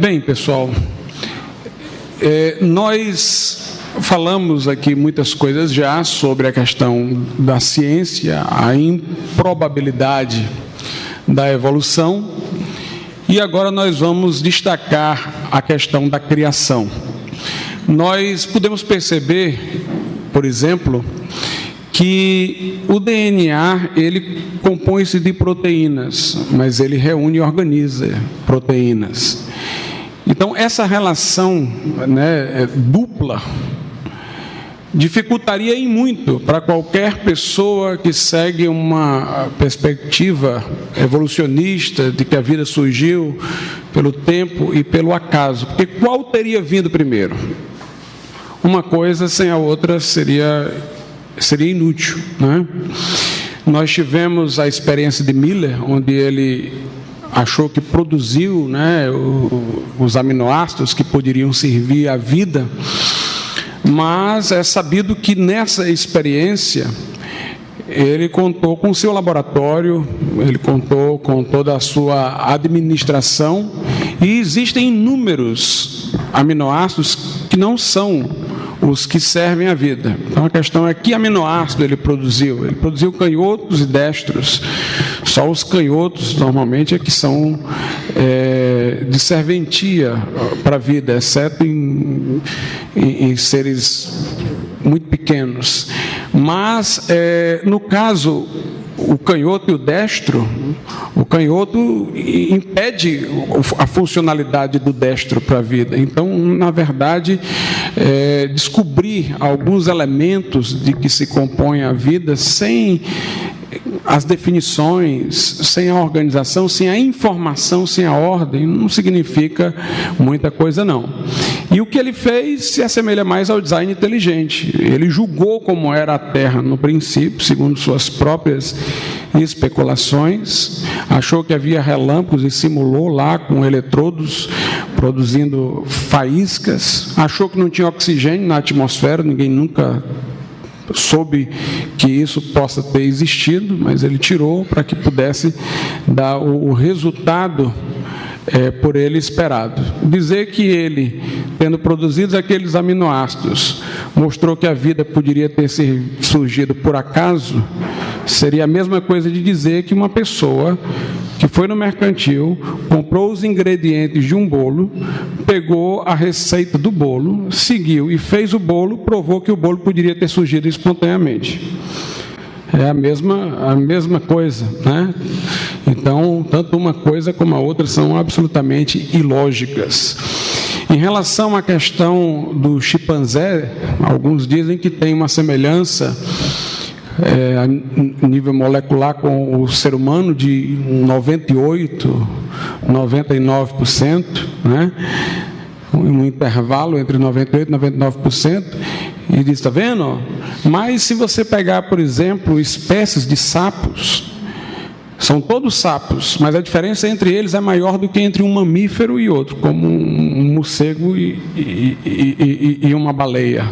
Bem, pessoal, nós falamos aqui muitas coisas já sobre a questão da ciência, a improbabilidade da evolução, e agora nós vamos destacar a questão da criação. Nós podemos perceber, por exemplo, que o DNA, ele compõe-se de proteínas, mas ele reúne e organiza proteínas. Então, essa relação, dupla dificultaria em muito para qualquer pessoa que segue uma perspectiva evolucionista de que a vida surgiu pelo tempo e pelo acaso. Porque qual teria vindo primeiro? Uma coisa sem a outra seria inútil, né? Nós tivemos a experiência de Miller, onde ele achou que produziu, os aminoácidos que poderiam servir à vida, mas é sabido que nessa experiência ele contou com o seu laboratório, ele contou com toda a sua administração, e existem inúmeros aminoácidos que não são os que servem à vida. Então a questão é que aminoácido ele produziu. Ele produziu canhotos e destros. Só os canhotos normalmente é que são de serventia para a vida, exceto em seres muito pequenos. Mas no caso, o canhoto e o destro, o canhoto impede a funcionalidade do destro para a vida. Então, na verdade, descobrir alguns elementos de que se compõe a vida sem as definições, sem a organização, sem a informação, sem a ordem, não significa muita coisa, não. E o que ele fez se assemelha mais ao design inteligente. Ele julgou como era a Terra no princípio, segundo suas próprias especulações, achou que havia relâmpagos e simulou lá com eletrodos produzindo faíscas, achou que não tinha oxigênio na atmosfera, ninguém nunca soube que isso possa ter existido, mas ele tirou para que pudesse dar o resultado por ele esperado. Dizer que ele, tendo produzido aqueles aminoácidos, mostrou que a vida poderia ter surgido por acaso, seria a mesma coisa de dizer que uma pessoa que foi no mercantil, comprou os ingredientes de um bolo, pegou a receita do bolo, seguiu e fez o bolo, provou que o bolo poderia ter surgido espontaneamente. É a mesma coisa, né? Então, tanto uma coisa como a outra são absolutamente ilógicas. Em relação à questão do chimpanzé, alguns dizem que tem uma semelhança a nível molecular com o ser humano de 98%, 99%, né? Um intervalo entre 98% e 99%, e diz, está vendo? Mas se você pegar, por exemplo, espécies de sapos, são todos sapos, mas a diferença entre eles é maior do que entre um mamífero e outro, como um morcego e uma baleia.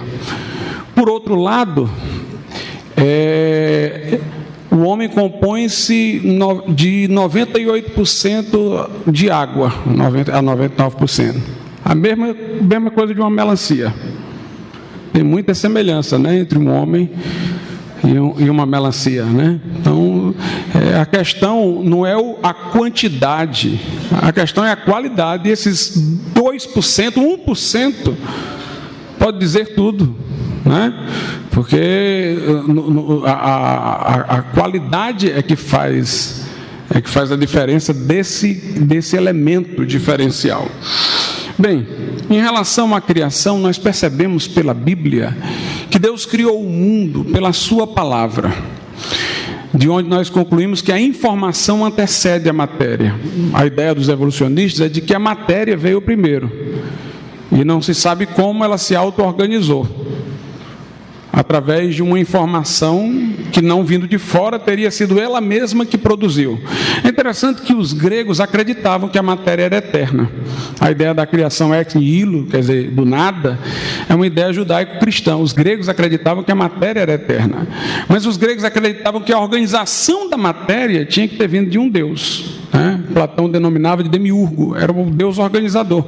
Por outro lado, o homem compõe-se de 98% de água, a 99%. A mesma coisa de uma melancia. Tem muita semelhança, entre um homem e uma melancia, né? Então, a questão não é a quantidade, a questão é a qualidade. E esses 2%, 1%, pode dizer tudo, né? Porque a qualidade é que faz a diferença desse elemento diferencial. Bem, em relação à criação, nós percebemos pela Bíblia que Deus criou o mundo pela sua palavra, de onde nós concluímos que a informação antecede a matéria. A ideia dos evolucionistas é de que a matéria veio primeiro, e não se sabe como ela se auto-organizou, através de uma informação que, não vindo de fora, teria sido ela mesma que produziu. É interessante que os gregos acreditavam que a matéria era eterna. A ideia da criação ex nihilo, quer dizer, do nada, é uma ideia judaico-cristã. Os gregos acreditavam que a matéria era eterna, mas os gregos acreditavam que a organização da matéria tinha que ter vindo de um Deus. né? Platão denominava de demiurgo, era o Deus organizador.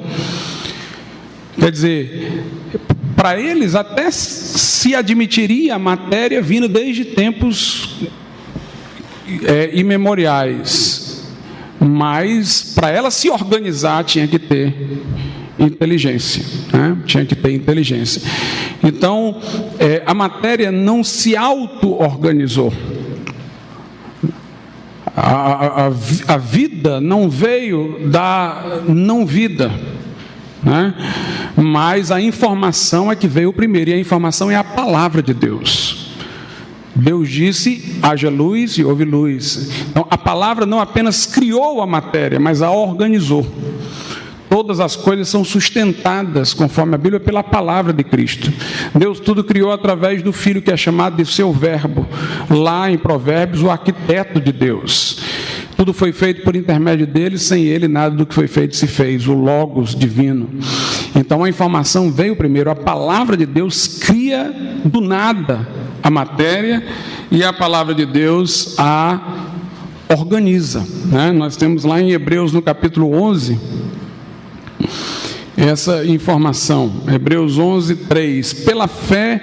Quer dizer, para eles até se admitiria a matéria vindo desde tempos imemoriais, mas para ela se organizar tinha que ter inteligência, né? Tinha que ter inteligência. Então, a matéria não se auto-organizou. A vida não veio da não-vida, né? Mas a informação é que veio primeiro, e a informação é a palavra de Deus. Deus disse, haja luz e houve luz. Então, a palavra não apenas criou a matéria, mas a organizou. Todas as coisas são sustentadas, conforme a Bíblia, pela palavra de Cristo. Deus tudo criou através do Filho, que é chamado de seu verbo. Lá em Provérbios, o arquiteto de Deus. Tudo foi feito por intermédio dele, sem ele nada do que foi feito se fez, o Logos divino. Então a informação veio primeiro, a palavra de Deus cria do nada a matéria e a palavra de Deus a organiza, né? Nós temos lá em Hebreus, no capítulo 11, essa informação, Hebreus 11, 3. Pela fé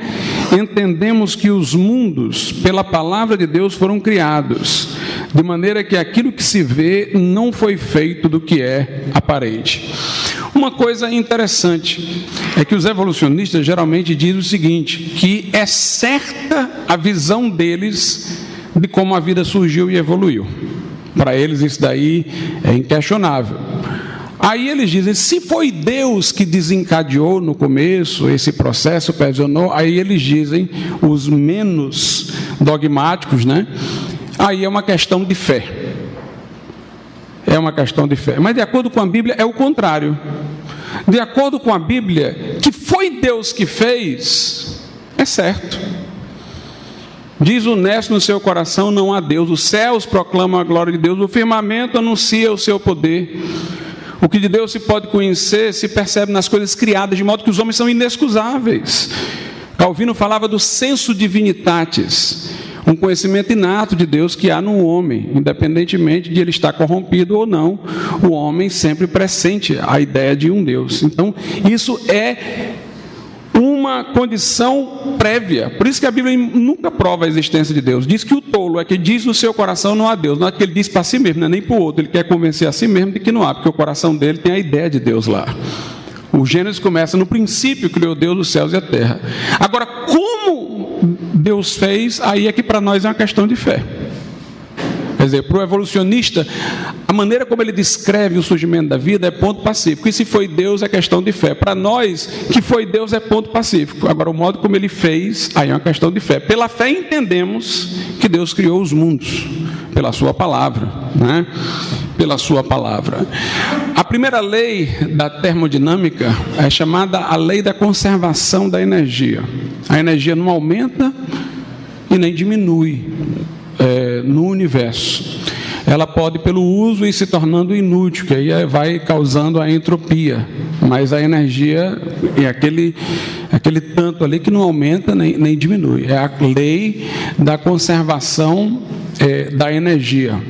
entendemos que os mundos, pela palavra de Deus, foram criados, de maneira que aquilo que se vê não foi feito do que é aparente. Uma coisa interessante é que os evolucionistas geralmente dizem o seguinte, que é certa a visão deles de como a vida surgiu e evoluiu. Para eles isso daí é inquestionável. Aí eles dizem, se foi Deus que desencadeou no começo esse processo, ocasionou, aí eles dizem, os menos dogmáticos, né? Aí é uma questão de fé. É uma questão de fé. Mas de acordo com a Bíblia é o contrário. De acordo com a Bíblia, que foi Deus que fez, é certo. Diz o honesto no seu coração, não há Deus. Os céus proclamam a glória de Deus, o firmamento anuncia o seu poder. O que de Deus se pode conhecer, se percebe nas coisas criadas, de modo que os homens são inexcusáveis. Calvino falava do sensu divinitatis, um conhecimento inato de Deus que há no homem, independentemente de ele estar corrompido ou não, o homem sempre pressente a ideia de um Deus. Então, isso é uma condição prévia. Por isso que a Bíblia nunca prova a existência de Deus. Diz que o tolo é que diz no seu coração não há Deus. Não é que ele diz para si mesmo, não é nem para o outro. Ele quer convencer a si mesmo de que não há, porque o coração dele tem a ideia de Deus lá. O Gênesis começa, no princípio criou Deus os céus e a terra. Agora, como Deus fez, aí é que para nós é uma questão de fé. Quer dizer, para o evolucionista, a maneira como ele descreve o surgimento da vida é ponto pacífico. E se foi Deus, é questão de fé. Para nós, que foi Deus é ponto pacífico. Agora, o modo como ele fez, aí é uma questão de fé. Pela fé entendemos que Deus criou os mundos, pela sua palavra, né? Pela sua palavra. A primeira lei da termodinâmica é chamada a lei da conservação da energia. A energia não aumenta e nem diminui no universo. Ela pode, pelo uso, ir se tornando inútil, que aí vai causando a entropia. Mas a energia é aquele tanto ali que não aumenta nem diminui. É a lei da conservação da energia.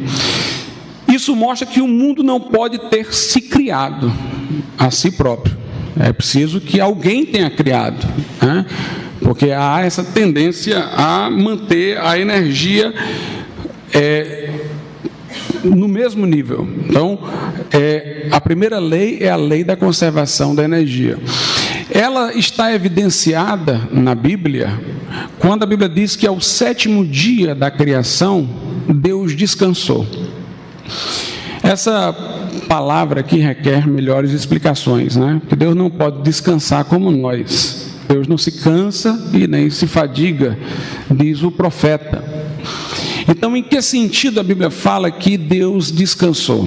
Isso mostra que o mundo não pode ter se criado a si próprio. É preciso que alguém tenha criado, né? Porque há essa tendência a manter a energia no mesmo nível. Então, a primeira lei é a lei da conservação da energia. Ela está evidenciada na Bíblia, quando a Bíblia diz que ao sétimo dia da criação, Deus descansou. Essa palavra aqui requer melhores explicações, né? Porque Deus não pode descansar como nós. Deus não se cansa e nem se fadiga, diz o profeta. Então, em que sentido a Bíblia fala que Deus descansou?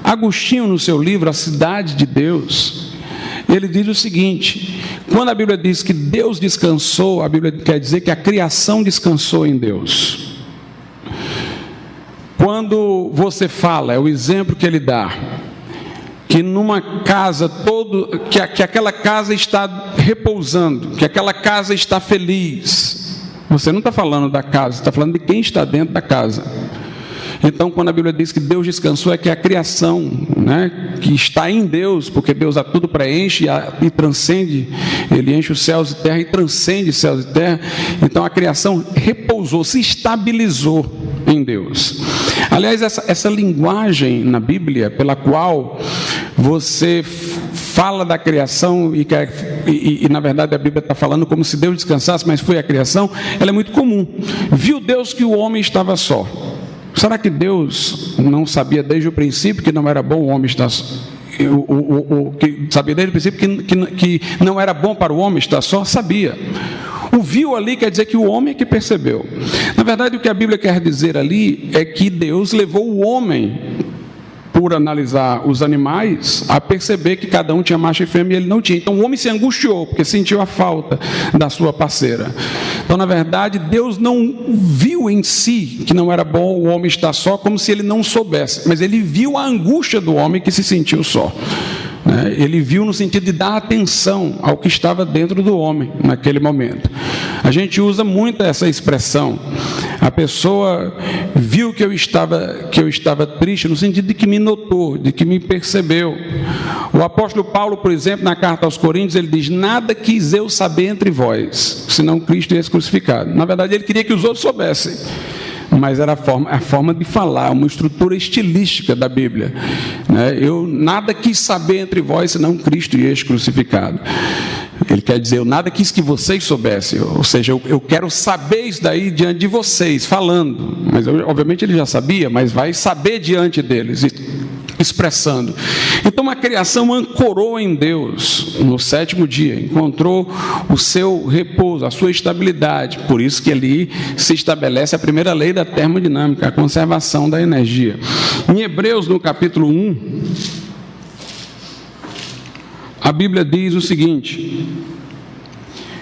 Agostinho, no seu livro A Cidade de Deus, ele diz o seguinte: quando a Bíblia diz que Deus descansou, a Bíblia quer dizer que a criação descansou em Deus. Quando você fala, é o exemplo que ele dá, que numa casa que aquela casa está repousando, que aquela casa está feliz. Você não está falando da casa, está falando de quem está dentro da casa. Então, quando a Bíblia diz que Deus descansou, é que a criação, né, que está em Deus, porque Deus a tudo preenche e transcende, Ele enche os céus e terra e transcende céus e terra. Então, a criação repousou, se estabilizou em Deus. Aliás, essa linguagem na Bíblia, pela qual você fala da criação e na verdade a Bíblia está falando como se Deus descansasse, mas foi a criação, ela é muito comum. Viu Deus que o homem estava só. Será que Deus não sabia desde o princípio que não era bom o homem estar só? Que sabia desde o princípio que não era bom para o homem estar só? Sabia. O viu ali quer dizer que o homem é que percebeu. Na verdade, o que a Bíblia quer dizer ali é que Deus levou o homem, por analisar os animais, a perceber que cada um tinha macho e fêmea e ele não tinha. Então o homem se angustiou, porque sentiu a falta da sua parceira. Então, na verdade, Deus não viu em si que não era bom o homem estar só, como se ele não soubesse, mas ele viu a angústia do homem que se sentiu só. Ele viu no sentido de dar atenção ao que estava dentro do homem naquele momento. A gente usa muito essa expressão. A pessoa viu que eu estava triste, no sentido de que me notou, de que me percebeu. O apóstolo Paulo, por exemplo, na carta aos Coríntios, ele diz: nada quis eu saber entre vós, senão Cristo e esse crucificado. Na verdade, ele queria que os outros soubessem, mas era a forma de falar, uma estrutura estilística da Bíblia. Eu nada quis saber entre vós, senão Cristo e este crucificado. Ele quer dizer, eu nada quis que vocês soubessem, ou seja, eu quero saber isso daí diante de vocês, falando, mas obviamente ele já sabia, mas vai saber diante deles, expressando. Então a criação ancorou em Deus no sétimo dia, encontrou o seu repouso, a sua estabilidade. Por isso que ali se estabelece a primeira lei da termodinâmica, a conservação da energia. Em Hebreus, no capítulo 1, a Bíblia diz o seguinte,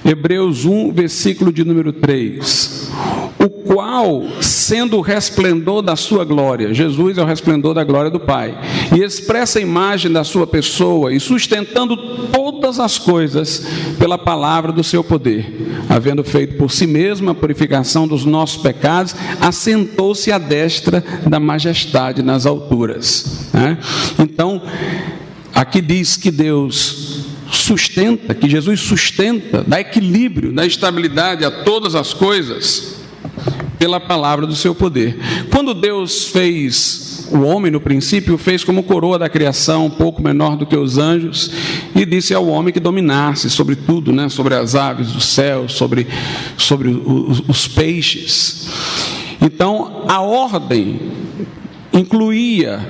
Hebreus 1, versículo de número 3: o qual, sendo o resplendor da sua glória, Jesus é o resplendor da glória do Pai, e expressa a imagem da sua pessoa, e sustentando todas as coisas pela palavra do seu poder, havendo feito por si mesmo a purificação dos nossos pecados, assentou-se à destra da majestade nas alturas. Então, aqui diz que Deus sustenta, que Jesus sustenta, dá equilíbrio, dá estabilidade a todas as coisas pela palavra do seu poder. Quando Deus fez o homem no princípio, o fez como coroa da criação, um pouco menor do que os anjos, e disse ao homem que dominasse sobre tudo, sobre as aves do céu, sobre os peixes. Então, a ordem incluía,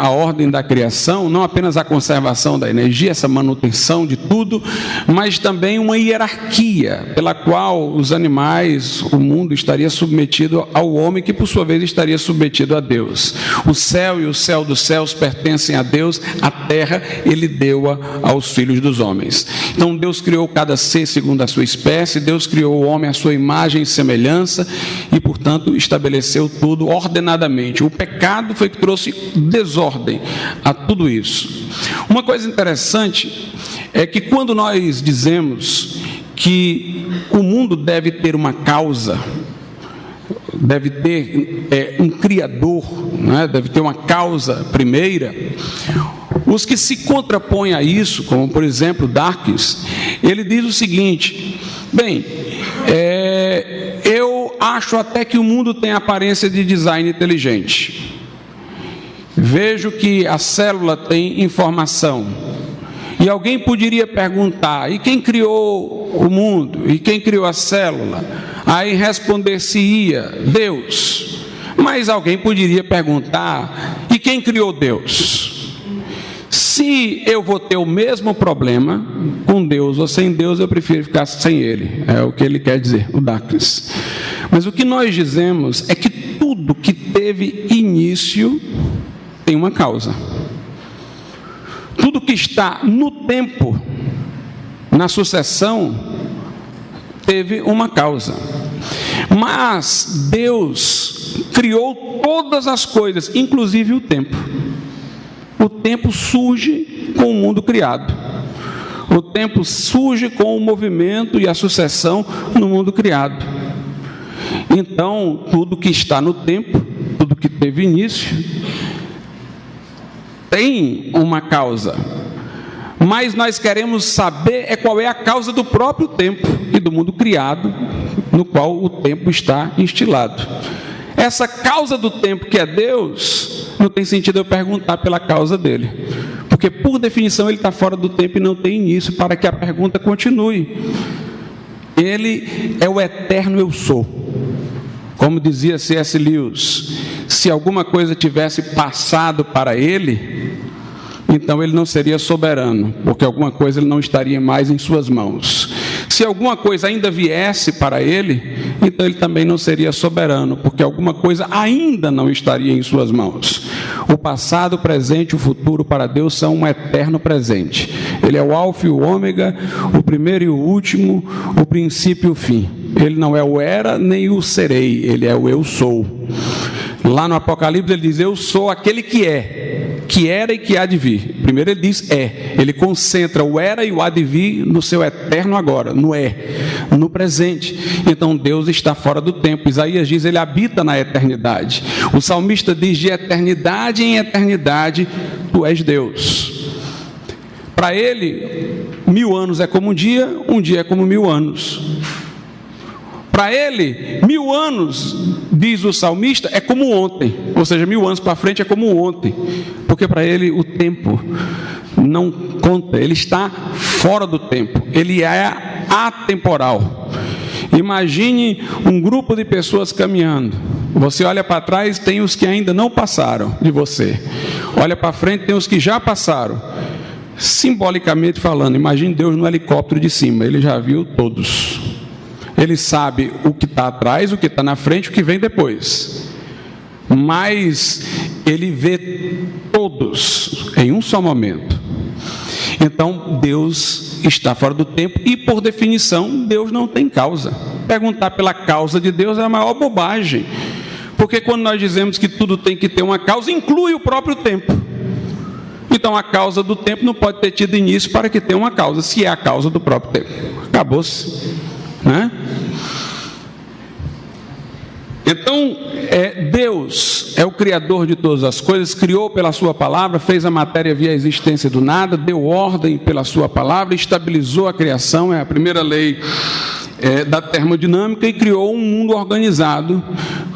a ordem da criação, não apenas a conservação da energia, essa manutenção de tudo, mas também uma hierarquia pela qual os animais, o mundo estaria submetido ao homem, que por sua vez estaria submetido a Deus. O céu e o céu dos céus pertencem a Deus, a terra ele deu-a aos filhos dos homens. Então Deus criou cada ser segundo a sua espécie, Deus criou o homem à sua imagem e semelhança e, portanto, estabeleceu tudo ordenadamente. O pecado foi que trouxe desordem a tudo isso. Uma coisa interessante é que quando nós dizemos que o mundo deve ter uma causa, deve ter um criador, deve ter uma causa primeira, os que se contrapõem a isso, como por exemplo Dawkins, ele diz o seguinte: bem, eu acho até que o mundo tem aparência de design inteligente. Vejo que a célula tem informação. E alguém poderia perguntar: e quem criou o mundo? E quem criou a célula? Aí responder-se-ia: Deus. Mas alguém poderia perguntar: e quem criou Deus? Se eu vou ter o mesmo problema com Deus ou sem Deus, eu prefiro ficar sem Ele. É o que ele quer dizer, o Dawkins. Mas o que nós dizemos é que tudo que teve início tem uma causa. Tudo que está no tempo, na sucessão, teve uma causa. Mas Deus criou todas as coisas, inclusive o tempo. O tempo surge com o mundo criado. O tempo surge com o movimento e a sucessão no mundo criado. Então, tudo que está no tempo, tudo que que teve início, tem uma causa. Mas nós queremos saber qual é a causa do próprio tempo e do mundo criado, no qual o tempo está instilado. Essa causa do tempo, que é Deus, não tem sentido eu perguntar pela causa dele, porque por definição ele está fora do tempo e não tem início para que a pergunta continue. Ele é o eterno eu sou. Como dizia C.S. Lewis, se alguma coisa tivesse passado para ele, então ele não seria soberano, porque alguma coisa ele não estaria mais em suas mãos. Se alguma coisa ainda viesse para ele, então ele também não seria soberano, porque alguma coisa ainda não estaria em suas mãos. O passado, o presente e o futuro para Deus são um eterno presente. Ele é o alfa e o ômega, o primeiro e o último, o princípio e o fim. Ele não é o era nem o serei, ele é o eu sou. Lá no Apocalipse ele diz: eu sou aquele que é, que era e que há de vir. Primeiro ele diz é, ele concentra o era e o há de vir no seu eterno agora, no no presente. Então Deus está fora do tempo. Isaías diz: ele habita na eternidade. O salmista diz: de eternidade em eternidade tu és Deus. Para ele, 1000 anos é como um dia é como 1000 anos. Para ele, 1000 anos, diz o salmista, é como ontem. Ou seja, 1000 anos para frente é como ontem. Porque para ele o tempo não conta. Ele está fora do tempo. Ele é atemporal. Imagine um grupo de pessoas caminhando. Você olha para trás, tem os que ainda não passaram de você. Olha para frente, tem os que já passaram. Simbolicamente falando, imagine Deus no helicóptero de cima. Ele já viu todos. Ele sabe o que está atrás, o que está na frente, o que vem depois. Mas ele vê todos em um só momento. Então Deus está fora do tempo e, por definição, Deus não tem causa. Perguntar pela causa de Deus é a maior bobagem. Porque quando nós dizemos que tudo tem que ter uma causa, inclui o próprio tempo. Então a causa do tempo não pode ter tido início para que tenha uma causa, se é a causa do próprio tempo. Acabou-se. Né? Então, Deus é o Criador de todas as coisas, criou pela sua palavra, fez a matéria via a existência do nada, deu ordem pela sua palavra, estabilizou a criação, é a primeira lei da termodinâmica, e criou um mundo organizado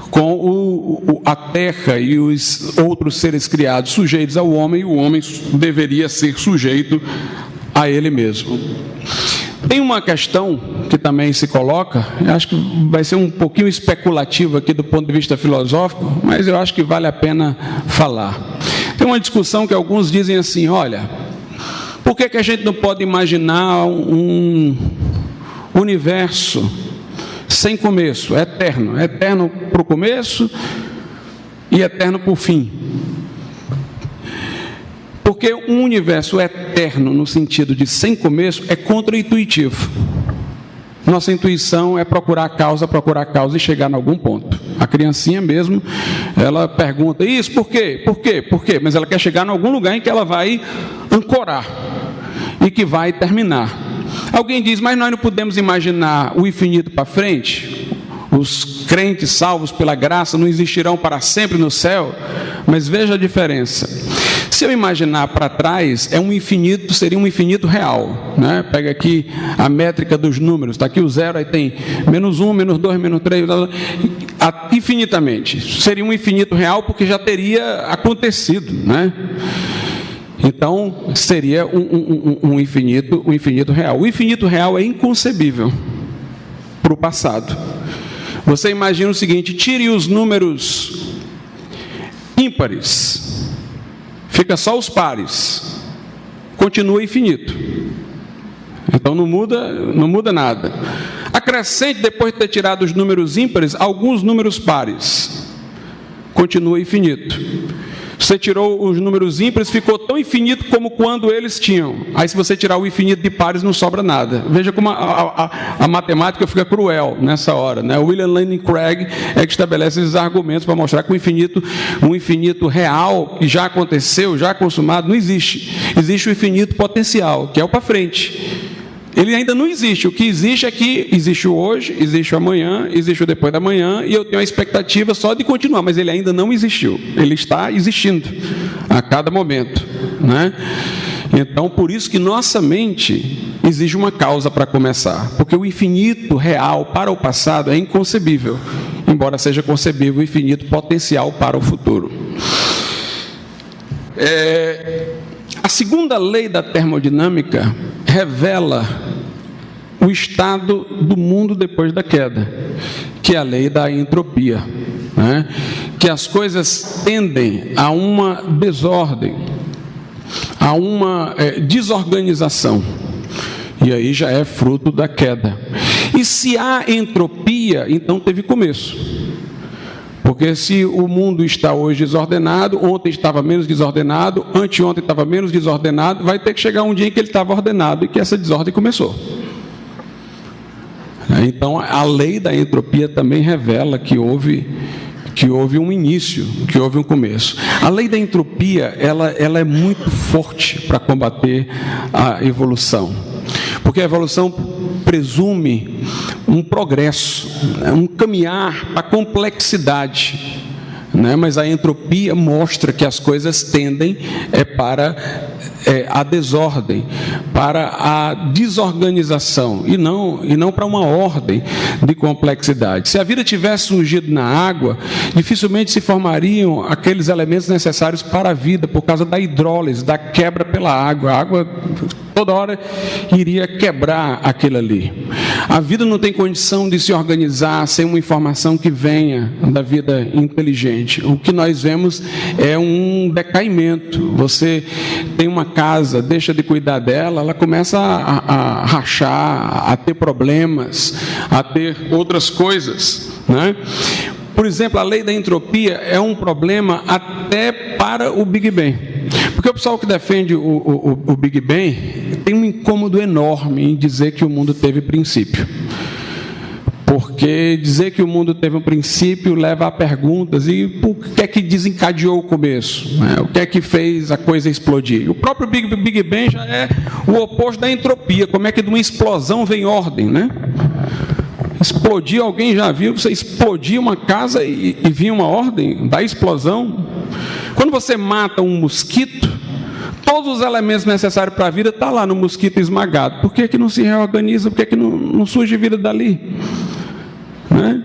com a terra e os outros seres criados sujeitos ao homem, e o homem deveria ser sujeito a ele mesmo. Tem uma questão que também se coloca, eu acho que vai ser um pouquinho especulativo aqui do ponto de vista filosófico, mas eu acho que vale a pena falar. Tem uma discussão que alguns dizem assim: olha, por que a gente não pode imaginar um universo sem começo, eterno para o começo e eterno para o fim? Porque um universo eterno, no sentido de sem começo, é contra-intuitivo. Nossa intuição é procurar a causa e chegar em algum ponto. A criancinha mesmo, ela pergunta: isso, por quê? Por quê? Por quê? Mas ela quer chegar em algum lugar em que ela vai ancorar e que vai terminar. Alguém diz: mas nós não podemos imaginar o infinito para frente? Os crentes salvos pela graça não existirão para sempre no céu? Mas veja a diferença. Se eu imaginar para trás, seria um infinito real, né? Pega aqui a métrica dos números, está aqui o zero, aí tem -1, -2, -3, infinitamente. Seria um infinito real porque já teria acontecido, né? Então seria um infinito real. O infinito real é inconcebível para o passado. Você imagina o seguinte: tire os números ímpares, fica só os pares, continua infinito. Então não muda nada. Acrescente, depois de ter tirado os números ímpares, alguns números pares, continua infinito. Você tirou os números ímpares, ficou tão infinito como quando eles tinham. Aí se você tirar o infinito de pares, não sobra nada. Veja como a matemática fica cruel nessa hora, né? O William Lane Craig é que estabelece esses argumentos para mostrar que um infinito real, que já aconteceu, já consumado, não existe. Existe o infinito potencial, que é o para frente. Ele ainda não existe. O que existe é que existe o hoje, existe o amanhã, existe o depois da manhã, e eu tenho a expectativa só de continuar, mas ele ainda não existiu. Ele está existindo a cada momento, né? Então, por isso que nossa mente exige uma causa para começar, porque o infinito real para o passado é inconcebível, embora seja concebível o infinito potencial para o futuro. A segunda lei da termodinâmica revela o estado do mundo depois da queda, que é a lei da entropia, né? Que as coisas tendem a uma desordem, a uma desorganização, e aí já é fruto da queda. E se há entropia, então teve começo. Porque se o mundo está hoje desordenado, ontem estava menos desordenado, anteontem estava menos desordenado, vai ter que chegar um dia em que ele estava ordenado e que essa desordem começou. Então, a lei da entropia também revela que houve um início, que houve um começo. A lei da entropia, ela é muito forte para combater a evolução. Porque a evolução presume um progresso, um caminhar para a complexidade, né? Mas a entropia mostra que as coisas tendem para a desordem, para a desorganização, e não para uma ordem de complexidade. Se a vida tivesse surgido na água, dificilmente se formariam aqueles elementos necessários para a vida, por causa da hidrólise, da quebra pela água. A água toda hora iria quebrar aquilo ali. A vida não tem condição de se organizar sem uma informação que venha da vida inteligente. O que nós vemos é um decaimento. Você tem uma casa, deixa de cuidar dela, ela começa a rachar, a ter problemas, a ter outras coisas, né? Por exemplo, a lei da entropia é um problema até para o Big Bang. Porque o pessoal que defende o Big Bang tem um incômodo enorme em dizer que o mundo teve princípio. Porque dizer que o mundo teve um princípio leva a perguntas: e por que é que desencadeou o começo? O que é que fez a coisa explodir? O próprio Big Bang já é o oposto da entropia. Como é que de uma explosão vem ordem, né? Explodir, alguém já viu você explodir uma casa e vir uma ordem da explosão? Quando você mata um mosquito, todos os elementos necessários para a vida estão lá no mosquito esmagado. Por que que não se reorganiza? Por que que não surge vida dali? Né?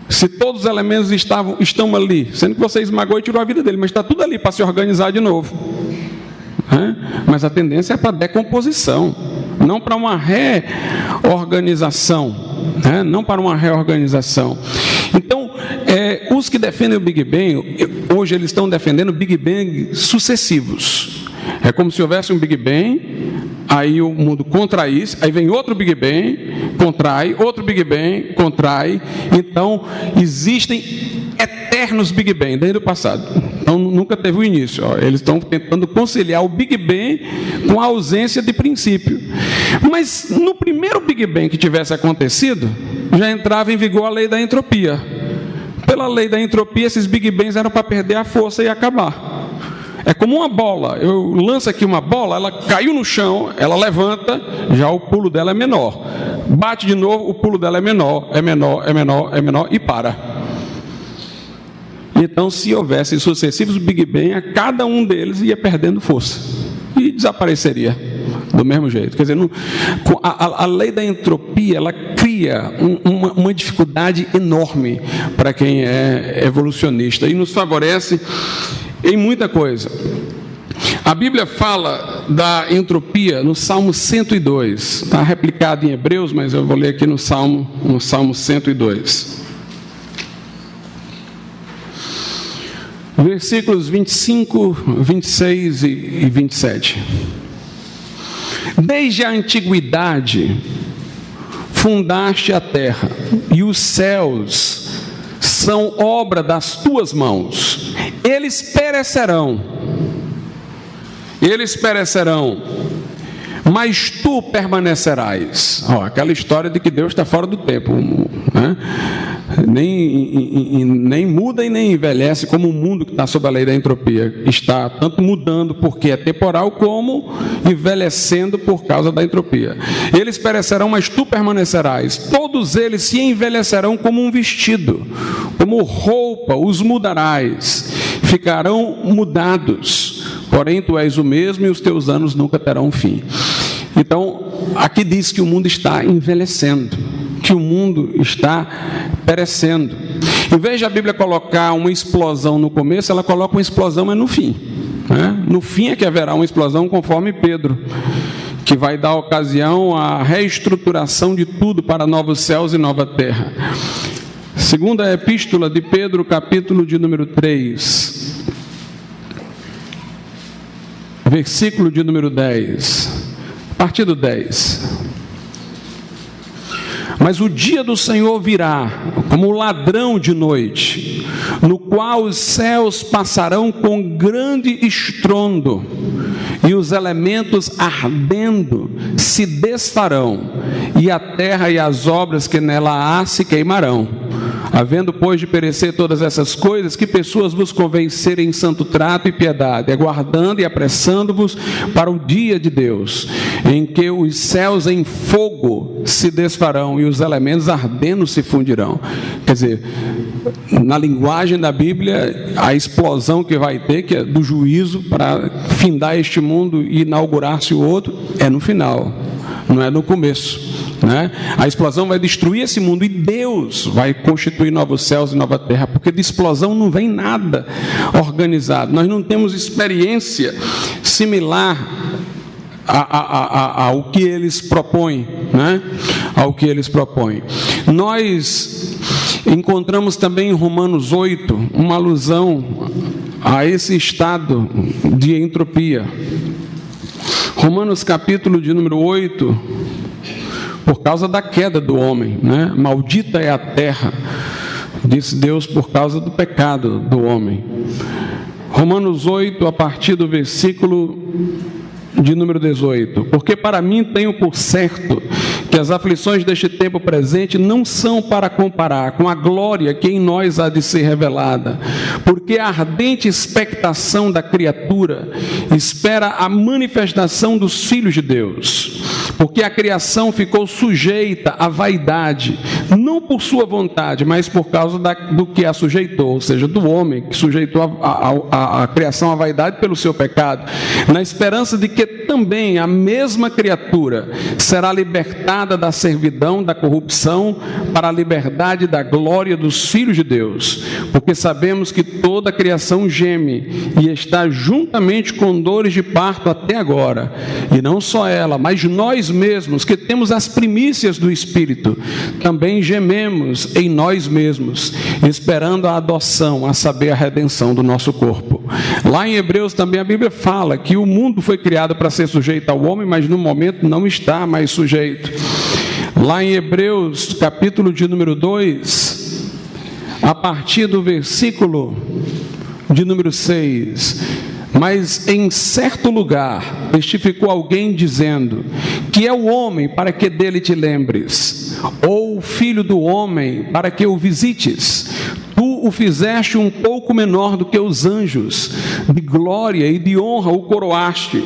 Se todos os elementos estão ali, sendo que você esmagou e tirou a vida dele, mas está tudo ali para se organizar de novo. Né? Mas a tendência é para decomposição, não para uma reorganização. Né? Não para uma reorganização. Então, os que defendem o Big Bang, hoje eles estão defendendo Big Bang sucessivos. É como se houvesse um Big Bang, aí o mundo contraísse, aí vem outro Big Bang, contrai, outro Big Bang, contrai. Então, existem eternos Big Bang desde o passado. Então, nunca teve o início. Eles estão tentando conciliar o Big Bang com a ausência de princípio. Mas, no primeiro Big Bang que tivesse acontecido, já entrava em vigor a lei da entropia. Pela lei da entropia, esses Big Bangs eram para perder a força e acabar. É como uma bola. Eu lanço aqui uma bola, ela caiu no chão, ela levanta, já o pulo dela é menor. Bate de novo, o pulo dela é menor, é menor, é menor, é menor e para. Então, se houvesse sucessivos Big Bang, a cada um deles ia perdendo força e desapareceria do mesmo jeito. Quer dizer, a lei da entropia, ela cria uma dificuldade enorme para quem é evolucionista e nos favorece em muita coisa. A Bíblia fala da entropia no Salmo 102. Está replicado em Hebreus, mas eu vou ler aqui no Salmo 102. Versículos 25, 26 e 27. Desde a antiguidade fundaste a terra, e os céus são obra das tuas mãos. Eles perecerão, mas tu permanecerás. Aquela história de que Deus está fora do tempo, né? nem muda e nem envelhece como o mundo que está sob a lei da entropia. Está tanto mudando porque é temporal, como envelhecendo por causa da entropia. Eles perecerão, mas tu permanecerás. Todos eles se envelhecerão como um vestido, como roupa os mudarás. Ficarão mudados, porém tu és o mesmo e os teus anos nunca terão fim. Então, aqui diz que o mundo está envelhecendo, que o mundo está perecendo. Em vez de a Bíblia colocar uma explosão no começo, ela coloca uma explosão, mas no fim, né? No fim é que haverá uma explosão, conforme Pedro, que vai dar ocasião à reestruturação de tudo para novos céus e nova terra. Segunda epístola de Pedro, capítulo de número 3, versículo de número 10. A partir do 10. Mas o dia do Senhor virá, como um ladrão de noite, no qual os céus passarão com grande estrondo, e os elementos ardendo se desfarão, e a terra e as obras que nela há se queimarão. Havendo, pois, de perecer todas essas coisas, que pessoas vos convencerem em santo trato e piedade, aguardando e apressando-vos para o dia de Deus, em que os céus em fogo se desfarão e os elementos ardendo se fundirão. Quer dizer, na linguagem da Bíblia, a explosão que vai ter, que é do juízo para findar este mundo e inaugurar-se o outro, é no final, não é no começo. Né? A explosão vai destruir esse mundo e Deus vai constituir novos céus e nova terra, porque de explosão não vem nada organizado. Nós não temos experiência similar ao que eles propõem, né? Ao que eles propõem. Nós encontramos também em Romanos 8 uma alusão a esse estado de entropia. Romanos capítulo de número 8, por causa da queda do homem, né? Maldita é a terra, disse Deus, por causa do pecado do homem. Romanos 8, a partir do versículo de número 18. Porque para mim tenho por certo que as aflições deste tempo presente não são para comparar com a glória que em nós há de ser revelada, porque a ardente expectação da criatura espera a manifestação dos filhos de Deus. Porque a criação ficou sujeita à vaidade, não por sua vontade, mas por causa do que a sujeitou, ou seja, do homem que sujeitou a criação à vaidade pelo seu pecado, na esperança de que também a mesma criatura será libertada da servidão, da corrupção, para a liberdade da glória dos filhos de Deus. Porque sabemos que toda a criação geme e está juntamente com dores de parto até agora. E não só ela, mas nós mesmos, que temos as primícias do Espírito, também gememos em nós mesmos, esperando a adoção, a saber, a redenção do nosso corpo. Lá em Hebreus também a Bíblia fala que o mundo foi criado para ser sujeito ao homem, mas no momento não está mais sujeito. Lá em Hebreus, capítulo de número 2, a partir do versículo de número 6, mas em certo lugar testificou alguém dizendo: que é o homem para que dele te lembres, ou o filho do homem para que o visites. Tu o fizeste um pouco menor do que os anjos, de glória e de honra o coroaste,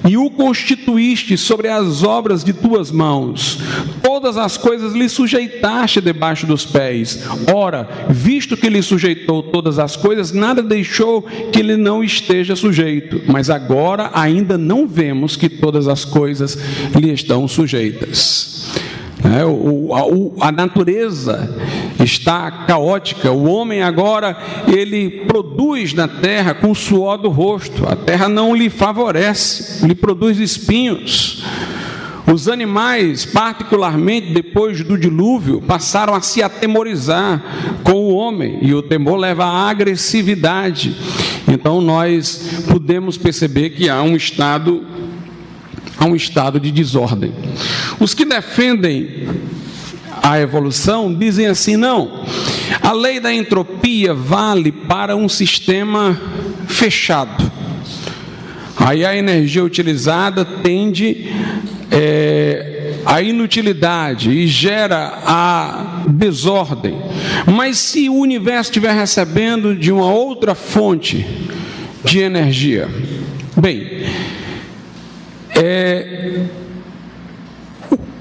e o constituíste sobre as obras de tuas mãos. Todas as coisas lhe sujeitaste debaixo dos pés. Ora, visto que lhe sujeitou todas as coisas, nada deixou que lhe não esteja sujeito. Mas agora ainda não vemos que todas as coisas lhe estão sujeitas. A natureza está caótica. O homem agora, ele produz na terra com o suor do rosto. A terra não lhe favorece, lhe produz espinhos. Os animais, particularmente depois do dilúvio, passaram a se atemorizar com o homem, e o temor leva à agressividade. Então nós podemos perceber que há um estado de desordem. Os que defendem a evolução dizem assim: não, a lei da entropia vale para um sistema fechado. Aí a energia utilizada tende a inutilidade e gera a desordem. Mas se o universo estiver recebendo de uma outra fonte de energia, bem,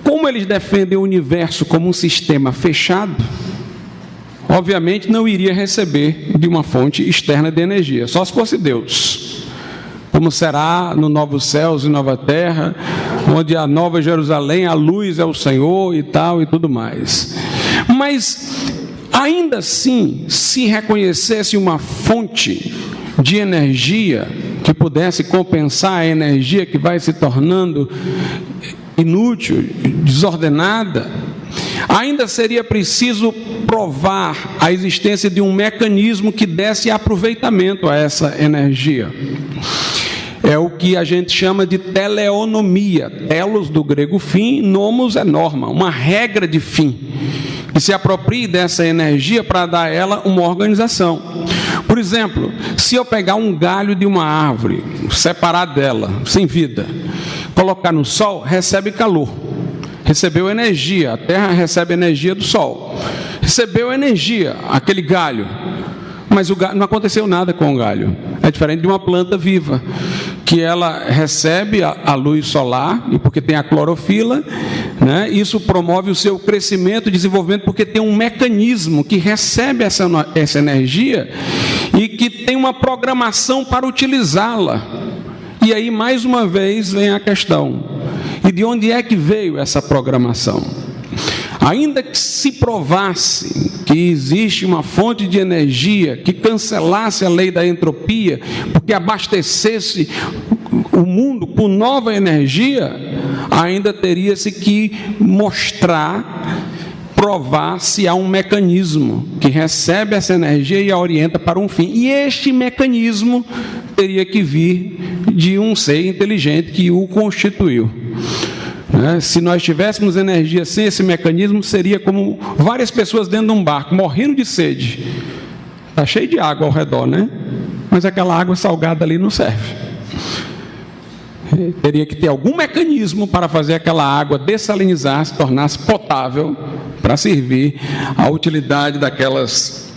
como eles defendem o universo como um sistema fechado, obviamente não iria receber de uma fonte externa de energia, só se fosse Deus. Como será no novos céus e nova terra, onde a nova Jerusalém, a luz é o Senhor e tal e tudo mais. Mas, ainda assim, se reconhecesse uma fonte de energia que pudesse compensar a energia que vai se tornando inútil, desordenada, ainda seria preciso provar a existência de um mecanismo que desse aproveitamento a essa energia. É o que a gente chama de teleonomia. Telos, do grego fim, nomos é norma, uma regra de fim, que se aproprie dessa energia para dar a ela uma organização. Por exemplo, se eu pegar um galho de uma árvore, separar dela, sem vida, colocar no sol, recebe calor. Recebeu energia, a terra recebe energia do sol. Recebeu energia, aquele galho. Mas o galho, não aconteceu nada com o galho. É diferente de uma planta viva, que ela recebe a luz solar, e porque tem a clorofila, né, isso promove o seu crescimento e desenvolvimento, porque tem um mecanismo que recebe essa energia e que tem uma programação para utilizá-la. E aí, mais uma vez, vem a questão: e de onde é que veio essa programação? Ainda que se provasse que existe uma fonte de energia que cancelasse a lei da entropia, porque abastecesse o mundo com nova energia, ainda teria-se que mostrar, provar se há um mecanismo que recebe essa energia e a orienta para um fim. E este mecanismo teria que vir de um ser inteligente que o constituiu. Se nós tivéssemos energia sem esse mecanismo, seria como várias pessoas dentro de um barco, morrendo de sede. Está cheio de água ao redor, né? Mas aquela água salgada ali não serve. Teria que ter algum mecanismo para fazer aquela água dessalinizar, se tornar-se potável, para servir à utilidade daquelas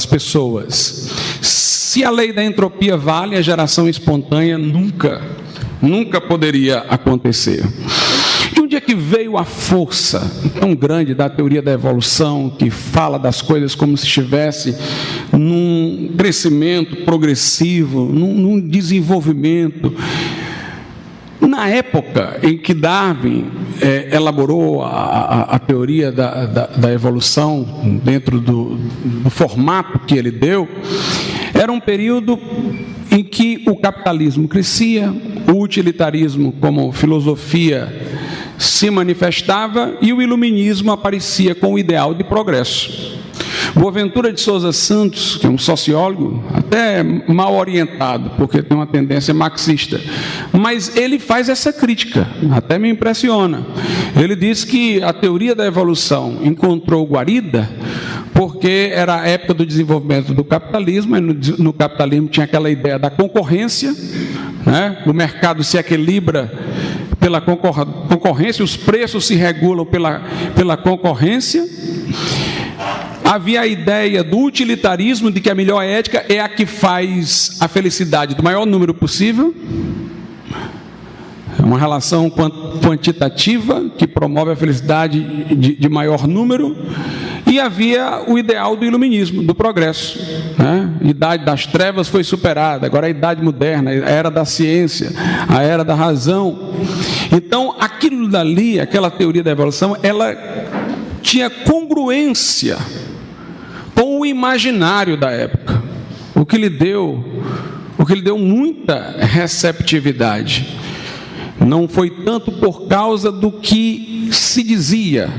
pessoas. Se a lei da entropia vale, a geração espontânea nunca poderia acontecer. De onde é que veio a força tão grande da teoria da evolução, que fala das coisas como se estivesse num crescimento progressivo, num desenvolvimento? Na época em que Darwin elaborou a teoria da evolução, dentro do formato que ele deu, era um período em que o capitalismo crescia, o utilitarismo como filosofia se manifestava e o iluminismo aparecia com o ideal de progresso. Boaventura de Souza Santos, que é um sociólogo, até mal orientado, porque tem uma tendência marxista, mas ele faz essa crítica, até me impressiona. Ele diz que a teoria da evolução encontrou guarida porque era a época do desenvolvimento do capitalismo, e no capitalismo tinha aquela ideia da concorrência, né? O mercado se equilibra pela concorrência, os preços se regulam pela concorrência. Havia a ideia do utilitarismo, de que a melhor ética é a que faz a felicidade do maior número possível. É uma relação quantitativa que promove a felicidade de maior número. E havia o ideal do iluminismo, do progresso, né? A idade das trevas foi superada, agora a idade moderna, a era da ciência, a era da razão. Então, aquilo dali, aquela teoria da evolução, ela tinha congruência com o imaginário da época, o que lhe deu muita receptividade. Não foi tanto por causa do que se dizia,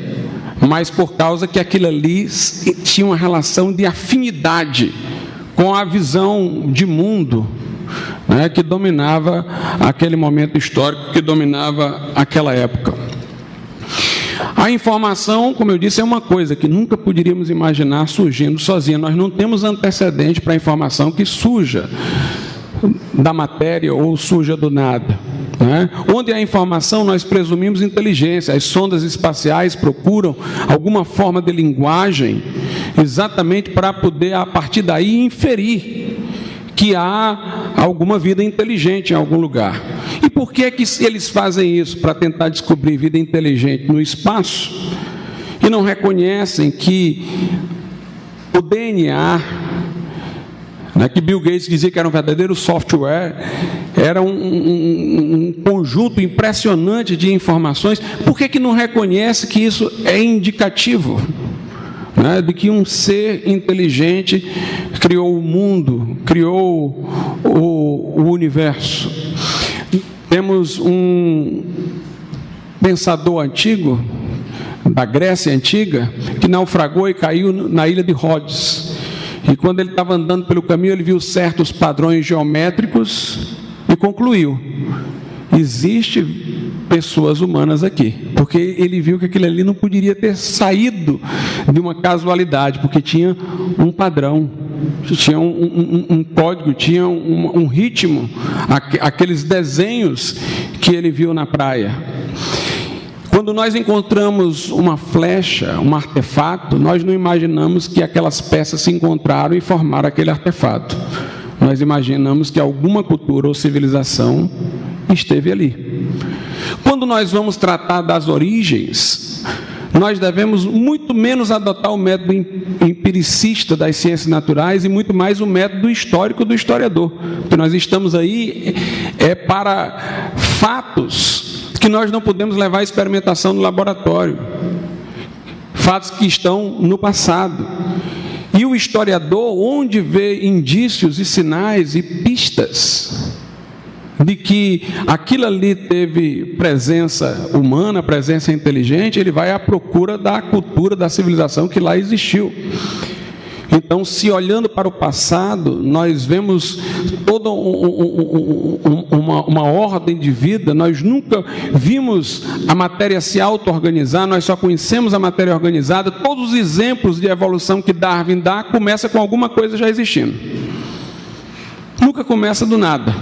mas por causa que aquilo ali tinha uma relação de afinidade com a visão de mundo, né, que dominava aquele momento histórico, que dominava aquela época. A informação, como eu disse, é uma coisa que nunca poderíamos imaginar surgindo sozinha. Nós não temos antecedente para a informação que surja da matéria ou surja do nada. né? Onde há informação, nós presumimos inteligência. As sondas espaciais procuram alguma forma de linguagem, exatamente para poder, a partir daí, inferir que há alguma vida inteligente em algum lugar. E por que é que eles fazem isso? Para tentar descobrir vida inteligente no espaço, e não reconhecem que o DNA, que Bill Gates dizia que era um verdadeiro software, era um conjunto impressionante de informações. Por que não reconhece que isso é indicativo, de que um ser inteligente criou o mundo, criou o universo? Temos um pensador antigo, da Grécia Antiga, que naufragou e caiu na ilha de Rhodes. E quando ele estava andando pelo caminho, ele viu certos padrões geométricos e concluiu: existe pessoas humanas aqui, porque ele viu que aquilo ali não poderia ter saído de uma casualidade, porque tinha um padrão, tinha um código, tinha um ritmo, aqueles desenhos que ele viu na praia. Quando nós encontramos uma flecha, um artefato, nós não imaginamos que aquelas peças se encontraram e formaram aquele artefato. Nós imaginamos que alguma cultura ou civilização esteve ali. Quando nós vamos tratar das origens, nós devemos muito menos adotar o método empiricista das ciências naturais e muito mais o método histórico do historiador. Porque nós estamos aí para fatos que nós não podemos levar à experimentação no laboratório. Fatos que estão no passado. E o historiador, onde vê indícios e sinais e pistas de que aquilo ali teve presença humana, presença inteligente, ele vai à procura da cultura, da civilização que lá existiu. Então, se olhando para o passado, nós vemos toda uma ordem de vida. Nós nunca vimos a matéria se auto-organizar, nós só conhecemos a matéria organizada. Todos os exemplos de evolução que Darwin dá, começa com alguma coisa já existindo. Nunca começa do nada.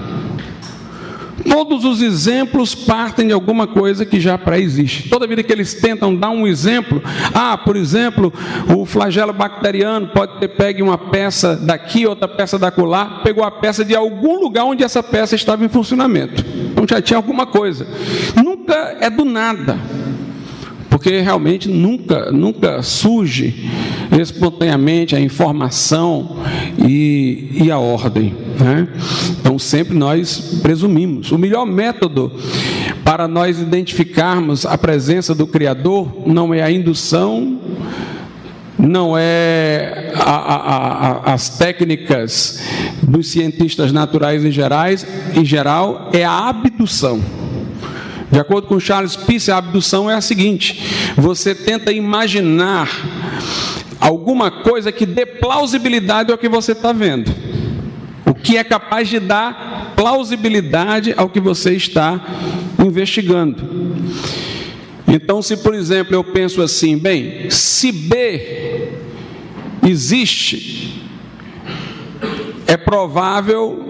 Todos os exemplos partem de alguma coisa que já pré-existe. Toda vida que eles tentam dar um exemplo, por exemplo, o flagelo bacteriano pode ter pego uma peça daqui, outra peça dacolá, pegou a peça de algum lugar onde essa peça estava em funcionamento. Então já tinha alguma coisa. Nunca é do nada, porque realmente nunca surge espontaneamente a informação e a ordem, né? Então sempre nós presumimos. O melhor método para nós identificarmos a presença do Criador não é a indução, não é as técnicas dos cientistas naturais em geral, é a abdução. De acordo com Charles Peirce, a abdução é a seguinte: você tenta imaginar alguma coisa que dê plausibilidade ao que você está vendo, o que é capaz de dar plausibilidade ao que você está investigando. Então, se por exemplo eu penso assim, bem, se B existe, é provável...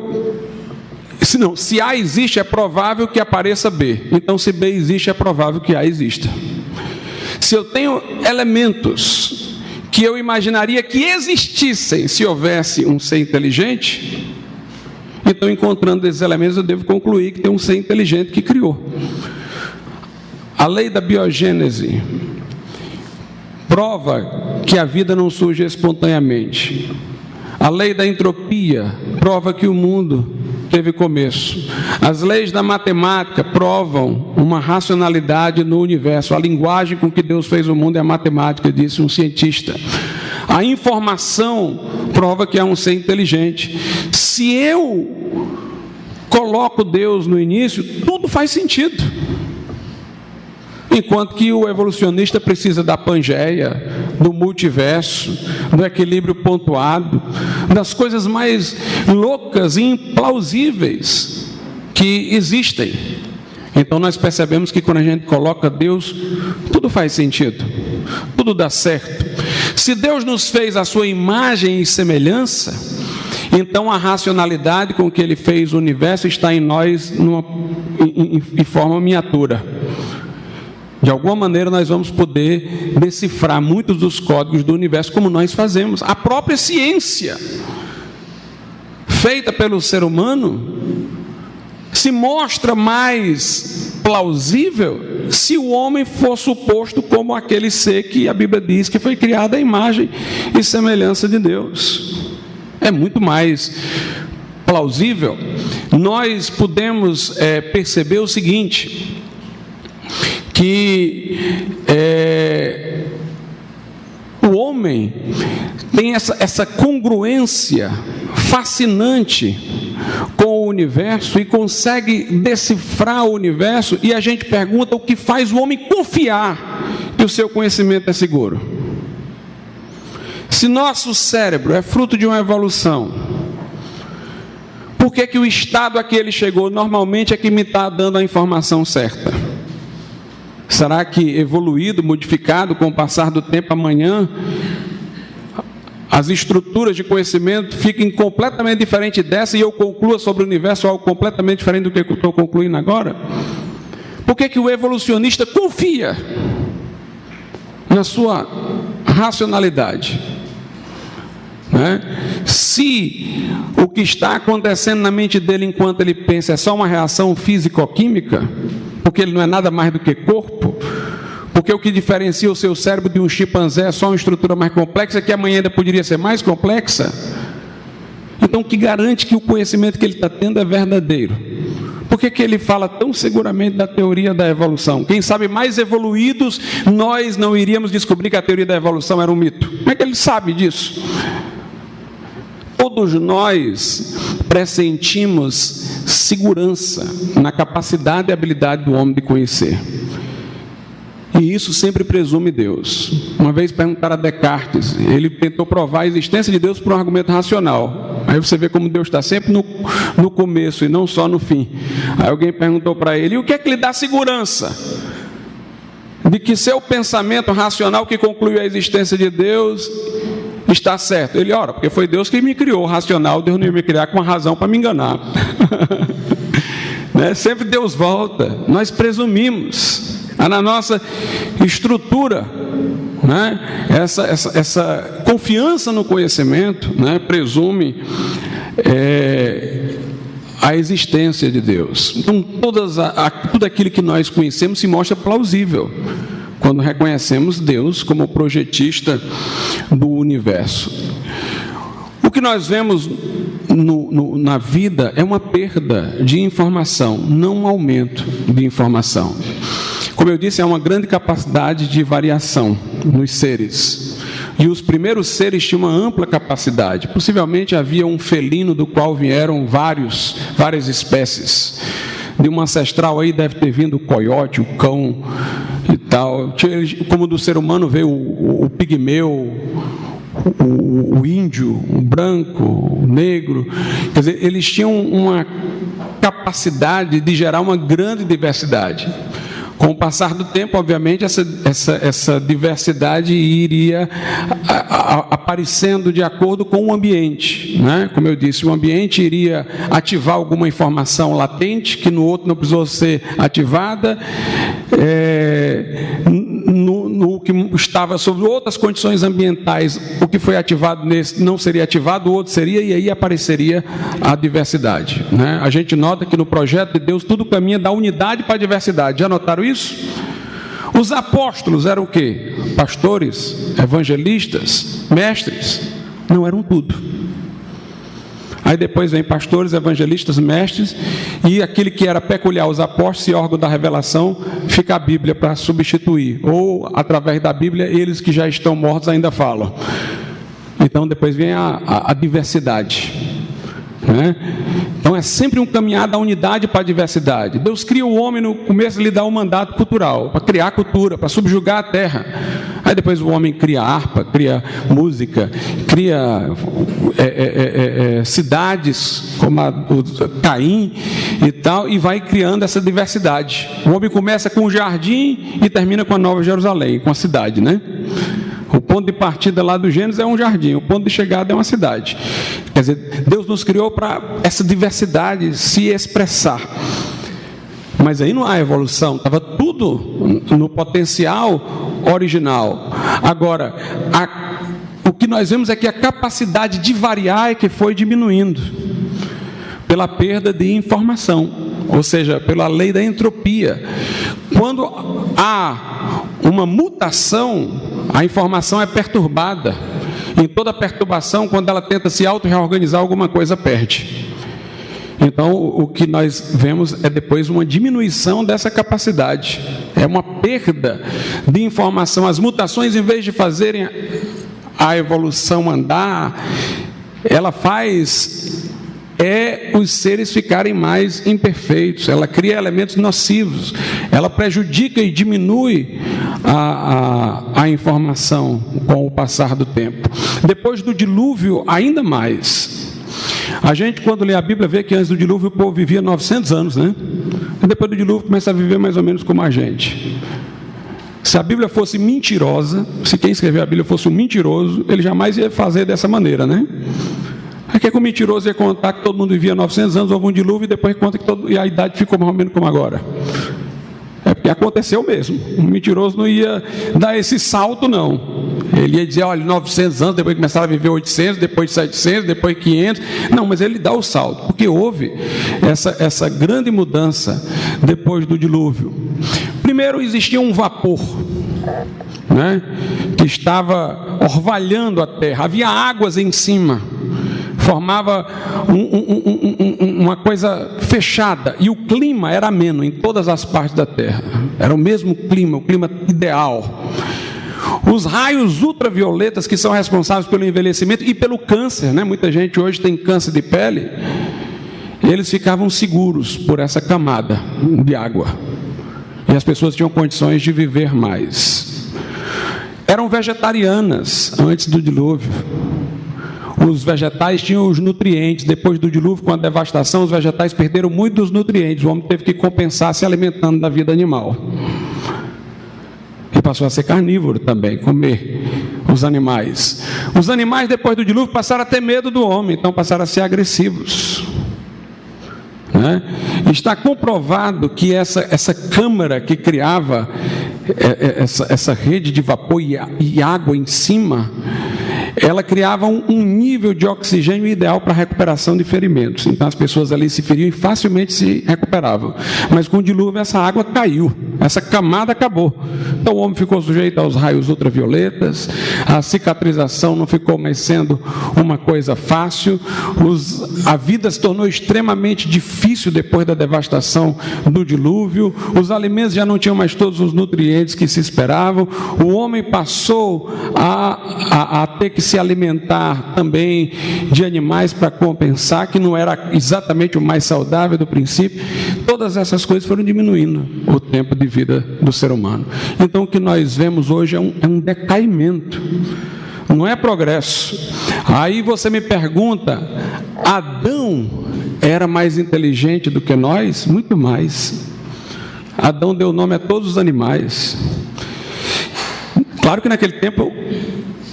Se A existe, é provável que apareça B. Então, se B existe, é provável que A exista. Se eu tenho elementos que eu imaginaria que existissem se houvesse um ser inteligente, então, encontrando esses elementos, eu devo concluir que tem um ser inteligente que criou. A lei da biogênese prova que a vida não surge espontaneamente. A lei da entropia prova que o mundo teve começo. As leis da matemática provam uma racionalidade no universo. A linguagem com que Deus fez o mundo é a matemática, disse um cientista. A informação prova que é um ser inteligente. Se eu coloco Deus no início, tudo faz sentido. Enquanto que o evolucionista precisa da Pangeia, do multiverso, do equilíbrio pontuado, das coisas mais loucas e implausíveis que existem. Então nós percebemos que quando a gente coloca Deus, tudo faz sentido, tudo dá certo. Se Deus nos fez a sua imagem e semelhança, então a racionalidade com que Ele fez o universo está em nós em forma miniatura. De alguma maneira nós vamos poder decifrar muitos dos códigos do universo como nós fazemos. A própria ciência feita pelo ser humano se mostra mais plausível se o homem for suposto como aquele ser que a Bíblia diz que foi criado à imagem e semelhança de Deus. É muito mais plausível. Nós podemos perceber o seguinte, que o homem tem essa congruência fascinante com o universo e consegue decifrar o universo, e a gente pergunta o que faz o homem confiar que o seu conhecimento é seguro. Se nosso cérebro é fruto de uma evolução, por que o estado a que ele chegou normalmente é que me está dando a informação certa? Será que evoluído, modificado com o passar do tempo, amanhã as estruturas de conhecimento fiquem completamente diferentes dessa e eu conclua sobre o universo algo completamente diferente do que eu estou concluindo agora? Por que o evolucionista confia na sua racionalidade? Se o que está acontecendo na mente dele enquanto ele pensa é só uma reação físico-química, porque ele não é nada mais do que corpo, porque o que diferencia o seu cérebro de um chimpanzé é só uma estrutura mais complexa, que amanhã ainda poderia ser mais complexa, então o que garante que o conhecimento que ele está tendo é verdadeiro? Por que ele fala tão seguramente da teoria da evolução? Quem sabe mais evoluídos, nós não iríamos descobrir que a teoria da evolução era um mito. Como é que ele sabe disso? Todos nós pressentimos segurança na capacidade e habilidade do homem de conhecer. E isso sempre presume Deus. Uma vez perguntaram a Descartes, ele tentou provar a existência de Deus por um argumento racional. Aí você vê como Deus está sempre no começo e não só no fim. Aí alguém perguntou para ele, e o que é que lhe dá segurança de que seu pensamento racional que concluiu a existência de Deus está certo? Ele, ora, porque foi Deus que me criou, racional, Deus não ia me criar com uma razão para me enganar. Sempre Deus volta, nós presumimos. Na nossa estrutura, essa confiança no conhecimento, presume a existência de Deus. Então, tudo aquilo que nós conhecemos se mostra plausível quando reconhecemos Deus como projetista do universo. O que nós vemos na vida é uma perda de informação, não um aumento de informação. Como eu disse, há uma grande capacidade de variação nos seres. E os primeiros seres tinham uma ampla capacidade. Possivelmente havia um felino do qual vieram várias espécies. De um ancestral aí deve ter vindo o coiote, o cão e tal. Como do ser humano veio o pigmeu, o índio, o branco, o negro. Quer dizer, eles tinham uma capacidade de gerar uma grande diversidade. Com o passar do tempo, obviamente, essa diversidade iria aparecendo de acordo com o ambiente. Como eu disse, o ambiente iria ativar alguma informação latente, que no outro não precisou ser ativada, no que estava sob outras condições ambientais, o que foi ativado nesse não seria ativado, o outro seria, e aí apareceria a diversidade. A gente nota que no projeto de Deus tudo caminha da unidade para a diversidade. Já notaram isso? Os apóstolos eram o quê? Pastores, evangelistas, mestres? Não, eram tudo. Aí depois vem pastores, evangelistas, mestres, e aquele que era peculiar aos apóstolos e órgão da revelação, fica a Bíblia para substituir. Ou, através da Bíblia, eles que já estão mortos ainda falam. Então depois vem a diversidade. Então é sempre um caminhar da unidade para a diversidade. Deus cria o homem no começo, lhe dá um mandato cultural, para criar cultura, para subjugar a terra. Aí depois o homem cria harpa, cria música, cria cidades como o Caim e tal, e vai criando essa diversidade. O homem começa com um jardim e termina com a Nova Jerusalém, com a cidade, O ponto de partida lá do Gênesis é um jardim, o ponto de chegada é uma cidade. Quer dizer, Deus nos criou para essa diversidade se expressar. Mas aí não há evolução, estava tudo no potencial original. Agora, o que nós vemos é que a capacidade de variar é que foi diminuindo pela perda de informação, ou seja, pela lei da entropia. Quando há uma mutação, a informação é perturbada. Em toda perturbação, quando ela tenta se auto-reorganizar, alguma coisa perde. Então, o que nós vemos é depois uma diminuição dessa capacidade. É uma perda de informação. As mutações, em vez de fazerem a evolução andar, ela faz os seres ficarem mais imperfeitos. Ela cria elementos nocivos. Ela prejudica e diminui a informação com o passar do tempo. Depois do dilúvio, ainda mais. A gente, quando lê a Bíblia, vê que antes do dilúvio o povo vivia 900 anos, né? E depois do dilúvio começa a viver mais ou menos como a gente. Se a Bíblia fosse mentirosa, se quem escreveu a Bíblia fosse um mentiroso, ele jamais ia fazer dessa maneira, né? Aí que o mentiroso ia contar que todo mundo vivia 900 anos, houve um dilúvio, e depois conta que e a idade ficou mais ou menos como agora. É porque aconteceu mesmo. O mentiroso não ia dar esse salto, não. Ele ia dizer, olha, 900 anos, depois começaram a viver 800, depois 700, depois 500. Não, mas ele dá o salto, porque houve essa grande mudança depois do dilúvio. Primeiro existia um vapor, né, que estava orvalhando a terra. Havia águas em cima. Formava uma coisa fechada, e o clima era ameno em todas as partes da terra. Era o mesmo clima, o clima ideal. Os raios ultravioletas, que são responsáveis pelo envelhecimento e pelo câncer, né? Muita gente hoje tem câncer de pele. Eles ficavam seguros por essa camada de água, e as pessoas tinham condições de viver mais. Eram vegetarianas antes do dilúvio. Os vegetais tinham os nutrientes. Depois do dilúvio, com a devastação, os vegetais perderam muito dos nutrientes. O homem teve que compensar se alimentando da vida animal. E passou a ser carnívoro também, comer os animais. Os animais, depois do dilúvio, passaram a ter medo do homem, então passaram a ser agressivos. Né? Está comprovado que essa câmara que criava essa rede de vapor e água em cima, ela criava um nível de oxigênio ideal para a recuperação de ferimentos. Então as pessoas ali se feriam e facilmente se recuperavam. Mas com o dilúvio essa água caiu, essa camada acabou. Então o homem ficou sujeito aos raios ultravioletas, a cicatrização não ficou mais sendo uma coisa fácil, a vida se tornou extremamente difícil depois da devastação do dilúvio, os alimentos já não tinham mais todos os nutrientes que se esperavam, o homem passou a ter que se alimentar também de animais para compensar, que não era exatamente o mais saudável do princípio. Todas essas coisas foram diminuindo o tempo de vida do ser humano. Então o que nós vemos hoje é um decaimento, não é progresso. Aí você me pergunta, Adão era mais inteligente do que nós? Muito mais. Adão deu nome a todos os animais. Claro que naquele tempo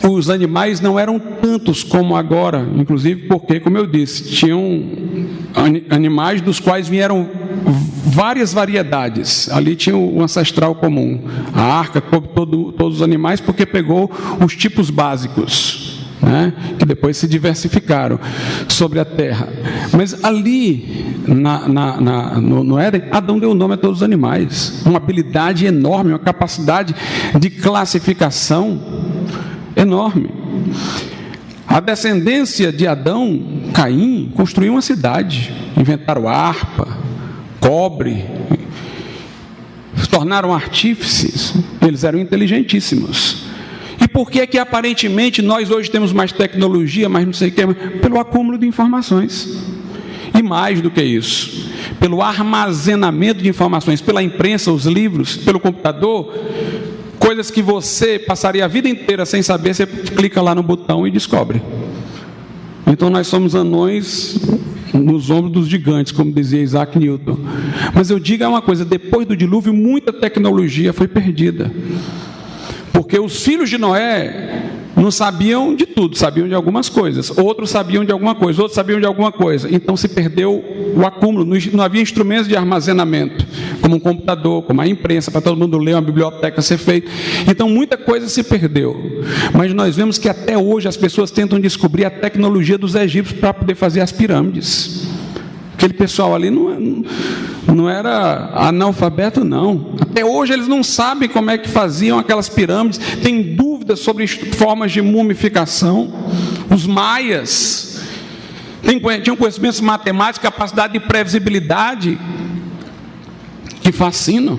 os animais não eram tantos como agora, inclusive porque, como eu disse, tinham animais dos quais vieram várias variedades. Ali tinha um ancestral comum. A arca coube todos os animais porque pegou os tipos básicos, né, que depois se diversificaram sobre a terra. Mas ali, no Éden, Adão deu nome a todos os animais. Uma habilidade enorme, uma capacidade de classificação enorme. A descendência de Adão, Caim, construiu uma cidade, inventaram harpa, cobre, se tornaram artífices. Eles eram inteligentíssimos. E por que é que aparentemente nós hoje temos mais tecnologia, mais não sei o que, pelo acúmulo de informações? E mais do que isso, pelo armazenamento de informações, pela imprensa, os livros, pelo computador, coisas que você passaria a vida inteira sem saber, você clica lá no botão e descobre. Então nós somos anões nos ombros dos gigantes, como dizia Isaac Newton. Mas eu digo uma coisa, depois do dilúvio muita tecnologia foi perdida. Porque os filhos de Noé Não sabiam de tudo, sabiam de algumas coisas. Outros sabiam de alguma coisa, outros sabiam de alguma coisa. Então se perdeu o acúmulo. Não havia instrumentos de armazenamento, como um computador, como a imprensa, para todo mundo ler, uma biblioteca ser feita. Então muita coisa se perdeu. Mas nós vemos que até hoje as pessoas tentam descobrir a tecnologia dos egípcios para poder fazer as pirâmides. Aquele pessoal ali não era analfabeto, não. Até hoje eles não sabem como é que faziam aquelas pirâmides, têm dúvidas sobre formas de mumificação. Os maias tinham conhecimentos matemáticos, capacidade de previsibilidade que fascinam.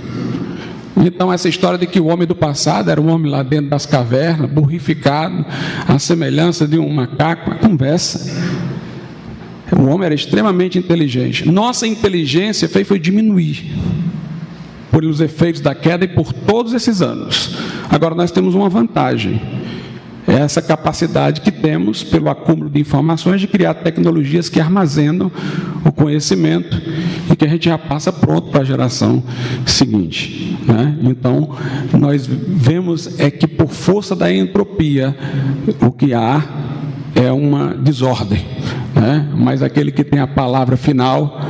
Então essa história de que o homem do passado era um homem lá dentro das cavernas, burrificado, à semelhança de um macaco, uma conversa. O homem era extremamente inteligente. Nossa inteligência foi diminuir por os efeitos da queda e por todos esses anos. Agora nós temos uma vantagem. É essa capacidade que temos, pelo acúmulo de informações, de criar tecnologias que armazenam o conhecimento e que a gente já passa pronto para a geração seguinte, né? Então, nós vemos que por força da entropia, o que há é uma desordem, né? Mas aquele que tem a palavra final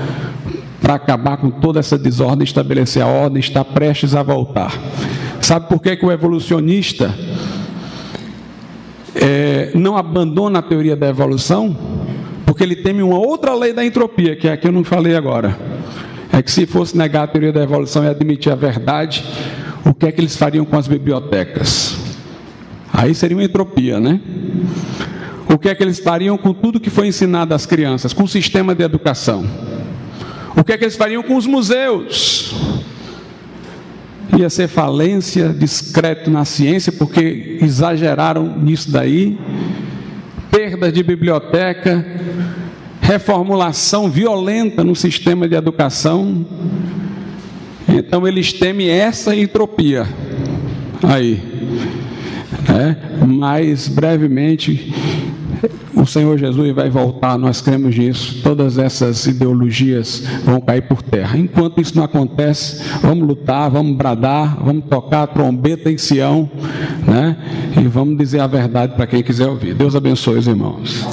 para acabar com toda essa desordem, estabelecer a ordem, está prestes a voltar. Sabe por que o evolucionista não abandona a teoria da evolução? Porque ele teme uma outra lei da entropia, que é a que eu não falei agora. É que se fosse negar a teoria da evolução e admitir a verdade, o que é que eles fariam com as bibliotecas? Aí seria uma entropia, né? O que é que eles fariam com tudo que foi ensinado às crianças, com o sistema de educação? O que é que eles fariam com os museus? Ia ser falência, descrédito na ciência, porque exageraram nisso daí. Perda de biblioteca, reformulação violenta no sistema de educação. Então eles temem essa entropia aí, né? Mas brevemente o Senhor Jesus vai voltar, nós cremos nisso. Todas essas ideologias vão cair por terra. Enquanto isso não acontece, vamos lutar, vamos bradar, vamos tocar a trombeta em Sião, né? E vamos dizer a verdade para quem quiser ouvir. Deus abençoe os irmãos.